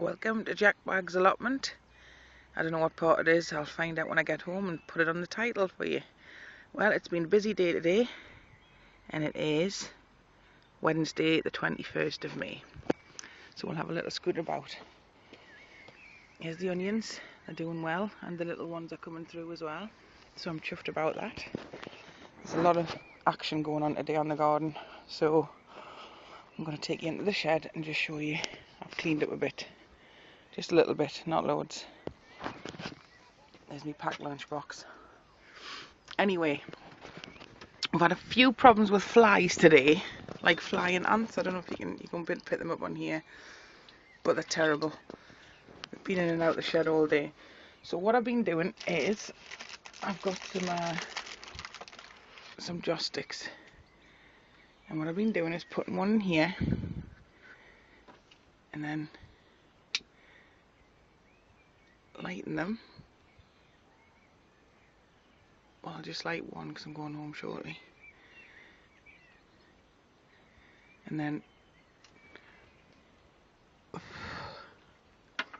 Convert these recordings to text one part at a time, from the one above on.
Welcome to Japwags Allotment. I don't know what part it is, I'll find out when I get home and put it on the title for you. Well, it's been a busy day today, and it is Wednesday the 21st of May. So we'll have a little scoot about. Here's the onions, they're doing well, and the little ones are coming through as well. So I'm chuffed about that. There's a lot of action going on today on the garden, so I'm going to take you into the shed and just show you. I've cleaned up a bit. Just a little bit, not loads. There's my packed lunchbox. Anyway, I've had a few problems with flies today, like flying ants. I don't know if you can pick them up on here, but they're terrible. They've been in and out of the shed all day. So what I've been doing is I've got some joss sticks, and what I've been doing is putting one in here, and then lighting them. Well, I'll just light one because I'm going home shortly. And then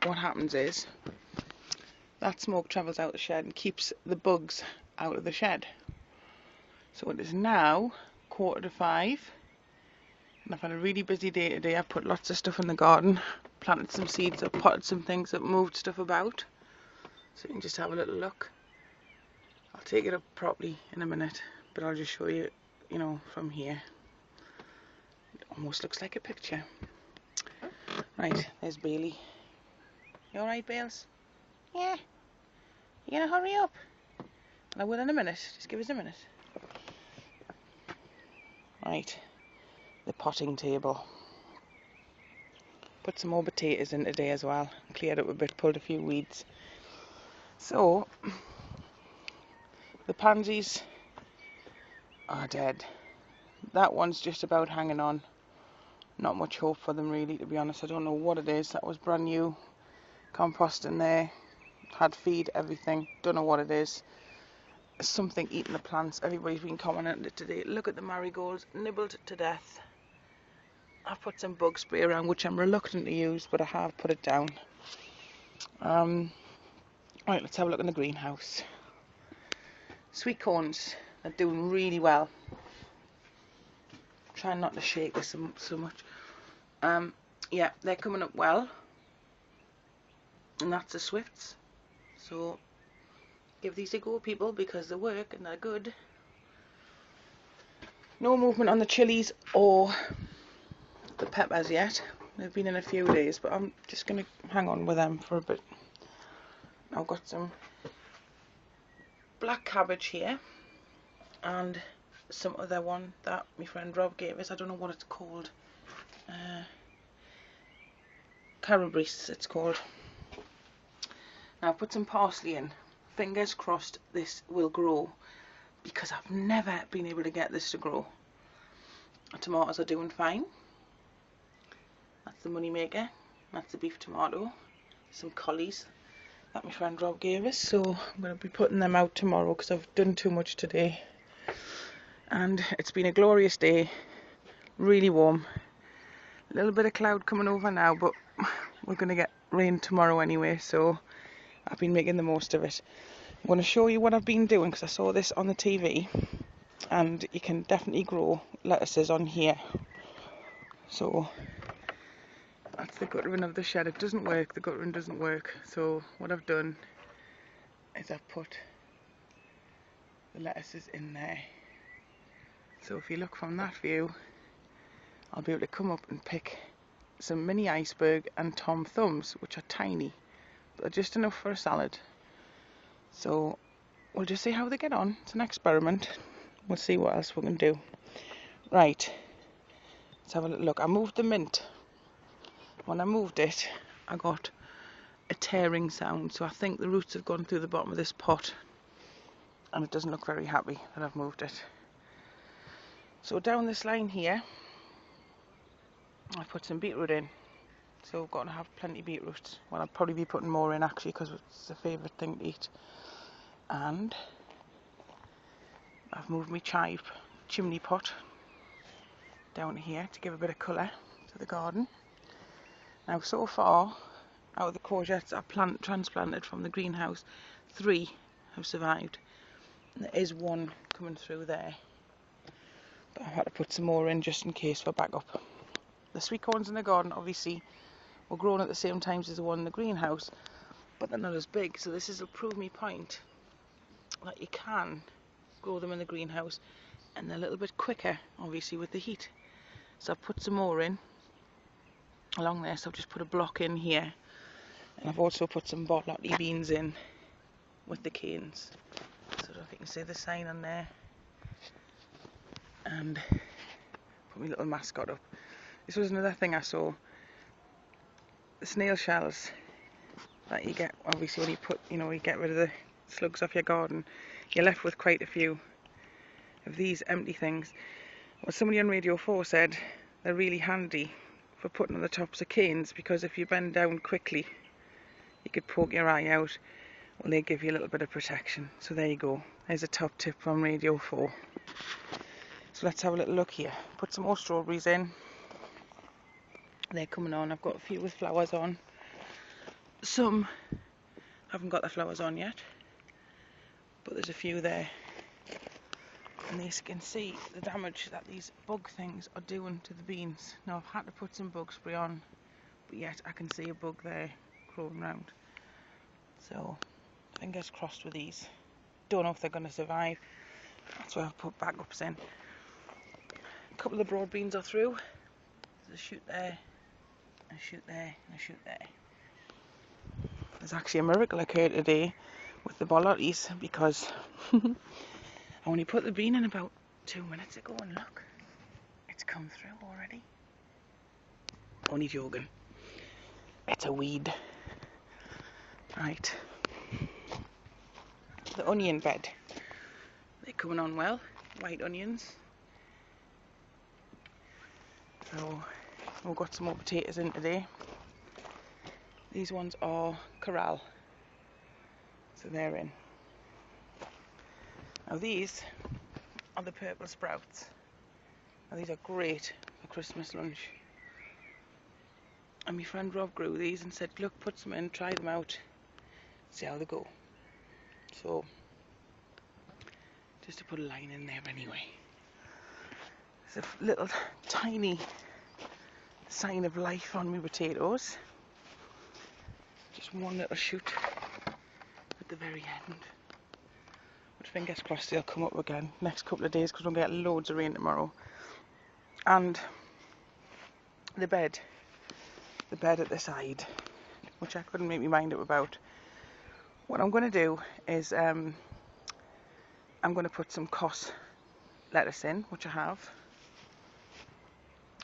what happens is that smoke travels out the shed and keeps the bugs out of the shed. So it is now 4:45, and I've had a really busy day today. I've put lots of stuff in the garden, planted some seeds, I've potted some things, I've moved stuff about. So you can just have a little look. I'll take it up properly in a minute, but I'll just show you, from here. It almost looks like a picture. Right, there's Bailey. You alright, Bales? Yeah. You gonna hurry up? I will in a minute. Just give us a minute. Right, the potting table. Put some more potatoes in today as well. Cleared up a bit, pulled a few weeds. So, the pansies are dead. That one's just about hanging on. Not much hope for them really, to be honest. I don't know what it is. That was brand new. Compost in there. Had feed, everything. Don't know what it is. Something eating the plants. Everybody's been commenting on it today. Look at the marigolds, nibbled to death. I've put some bug spray around, which I'm reluctant to use, but I have put it down. Right, let's have a look in the greenhouse. Sweet corns are doing really well. Trying not to shake this so much. Yeah, they're coming up well, and that's the swifts. So give these a go, people, because they work and they're good. No movement on the chilies or the peppers yet. They've been in a few days, but I'm just going to hang on with them for a bit. I've got some black cabbage here, and some other one that my friend Rob gave us. I don't know what it's called. Carabrese it's called. Now I've put some parsley in. Fingers crossed this will grow, because I've never been able to get this to grow. The tomatoes are doing fine. That's the money maker. That's the beef tomato. Some collies that my friend Rob gave us, so I'm going to be putting them out tomorrow because I've done too much today. And it's been a glorious day, really warm. A little bit of cloud coming over now, but we're going to get rain tomorrow anyway, so I've been making the most of it. I'm going to show you what I've been doing because I saw this on the TV, and you can definitely grow lettuces on here. So that's the guttering of the shed. It doesn't work, the guttering doesn't work. So what I've done is I've put the lettuces in there. So if you look from that view, I'll be able to come up and pick some mini iceberg and Tom Thumbs, which are tiny, but they're just enough for a salad. So we'll just see how they get on. It's an experiment. We'll see what else we can do. Right, let's have a little look. I moved the mint. When I moved it, I got a tearing sound, so I think the roots have gone through the bottom of this pot, and it doesn't look very happy that I've moved it. So down this line here, I put some beetroot in. So I've got to have plenty of beetroot. Well, I'll probably be putting more in actually, because it's a favourite thing to eat. And I've moved my chive chimney pot down here to give a bit of colour to the garden. Now so far out of the courgettes I transplanted from the greenhouse, 3 have survived. And there is one coming through there, but I had to put some more in just in case for backup. The sweet corns in the garden obviously were grown at the same time as the one in the greenhouse, but they're not as big, so this will prove me point that you can grow them in the greenhouse and they're a little bit quicker obviously with the heat. So I've put some more in along there, so I've just put a block in here, and I've also put some borlotti beans in with the canes. So I don't know if you can see the sign on there, and put my little mascot up. This was another thing I saw, the snail shells that you get obviously when you put, you get rid of the slugs off your garden, you're left with quite a few of these empty things. Well, somebody on Radio 4 said they're really handy for putting on the tops of canes, because if you bend down quickly you could poke your eye out. Well, they give you a little bit of protection. So there you go, there's a top tip from Radio 4. So let's have a little look here. Put some more strawberries in. They're coming on. I've got a few with flowers on. Some haven't got the flowers on yet, but there's a few there. And as you can see, the damage that these bug things are doing to the beans. Now I've had to put some bug spray on, but yet I can see a bug there crawling around. So fingers crossed with these. Don't know if they're going to survive. That's why I've put backups in. A couple of the broad beans are through. There's a shoot there, a shoot there, and a shoot there. There's actually a miracle occurred today with the borlottis, because I only put the bean in about 2 minutes ago, and look, it's come through already. Only joking. It's a weed. Right. The onion bed. They're coming on well. White onions. So we've got some more potatoes in today. These ones are corral. So they're in. Now these are the purple sprouts. Now these are great for Christmas lunch. And my friend Rob grew these and said, look, put some in, try them out, see how they go. So, just to put a line in there anyway. There's a little tiny sign of life on my potatoes. Just one little shoot at the very end. But fingers crossed they'll come up again next couple of days, because we'll get loads of rain tomorrow. And the bed at the side, which I couldn't make my mind up about. What I'm going to do is I'm going to put some cos lettuce in, which I have,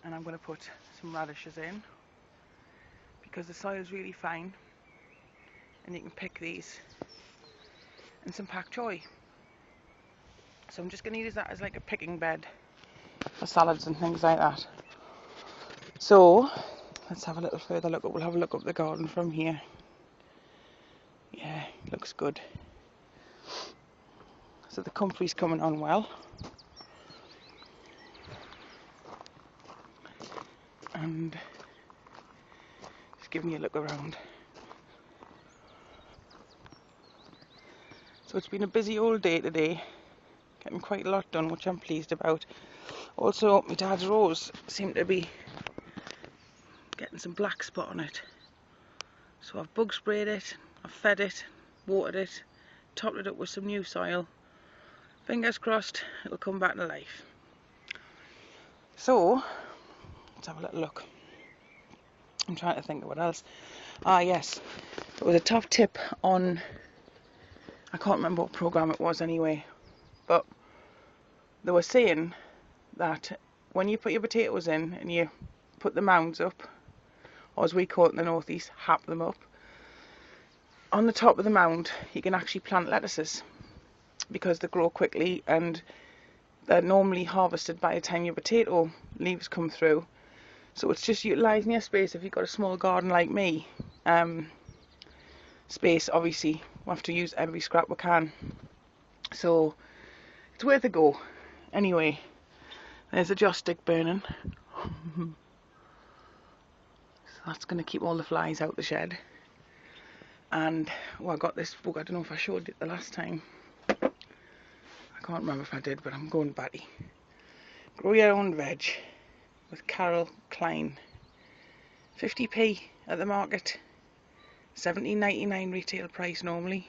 and I'm going to put some radishes in, because the soil is really fine and you can pick these, and some pak choi. So I'm just going to use that as like a picking bed for salads and things like that. So let's have a little further look. We'll have a look up the garden from here. Yeah, looks good. So the comfrey's coming on well. And just giving you a look around. So it's been a busy old day today. Getting quite a lot done, which I'm pleased about. Also, my dad's rose seemed to be getting some black spot on it. So I've bug sprayed it, I've fed it, watered it, topped it up with some new soil. Fingers crossed it'll come back to life. So let's have a little look. I'm trying to think of what else. Ah yes, it was a top tip on, I can't remember what programme it was anyway, but they were saying that when you put your potatoes in and you put the mounds up, or as we call it in the northeast, hap them up, on the top of the mound you can actually plant lettuces, because they grow quickly and they're normally harvested by the time your potato leaves come through. So it's just utilising your space. If you've got a small garden like me, space, obviously we have to use every scrap we can, so it's worth a go. Anyway, there's a joss stick burning. So that's going to keep all the flies out the shed. And I got this book. I don't know if I showed it the last time. I can't remember if I did, but I'm going batty. Grow Your Own Veg with Carol Klein. 50p at the market, 17.99 retail price normally.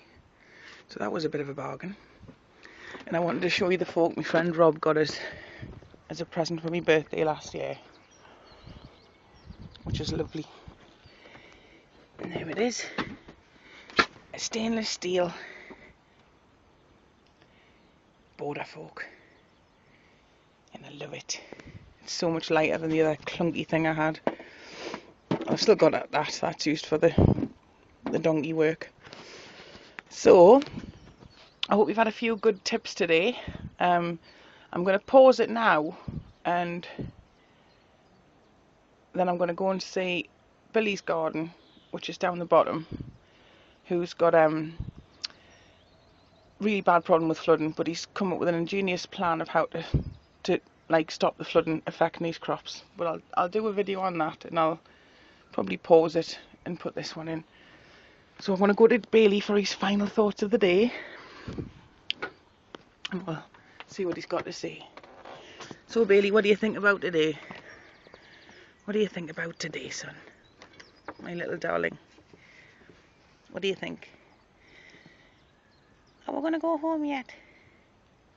So that was a bit of a bargain. And I wanted to show you the fork my friend Rob got us as a present for my birthday last year, which is lovely. And there it is, a stainless steel border fork, and I love it. It's so much lighter than the other clunky thing I had. I've still got that. That's used for the donkey work. So I hope you've had a few good tips today. I'm going to pause it now, and then I'm going to go and see Billy's garden, which is down the bottom, who's got really bad problem with flooding, but he's come up with an ingenious plan of how to like stop the flooding affecting his crops. But I'll do a video on that, and I'll probably pause it and put this one in. So I want to go to Bailey for his final thoughts of the day, and we'll see what he's got to say. So Bailey, what do you think about today? What do you think about today, son? My little darling. What do you think? Are we going to go home yet?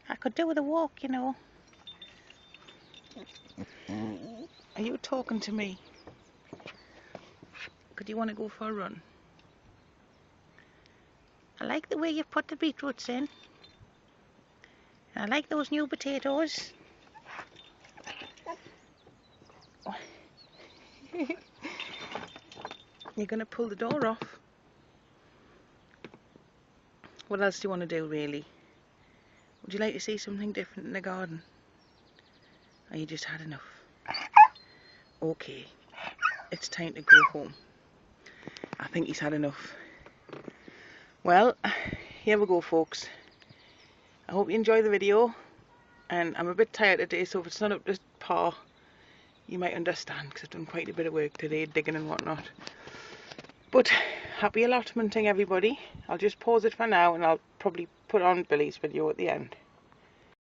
I could do with a walk, you know. Are you talking to me? Could you want to go for a run? I like the way you put the beetroots in. I like those new potatoes. You're going to pull the door off. What else do you want to do, really? Would you like to see something different in the garden? Or you just had enough? Okay, it's time to go home. I think he's had enough. Well, here we go, folks. I hope you enjoy the video, and I'm a bit tired today, so if it's not up to par, you might understand, because I've done quite a bit of work today, digging and whatnot. But happy allotmenting, everybody. I'll just pause it for now, and I'll probably put on Billy's video at the end.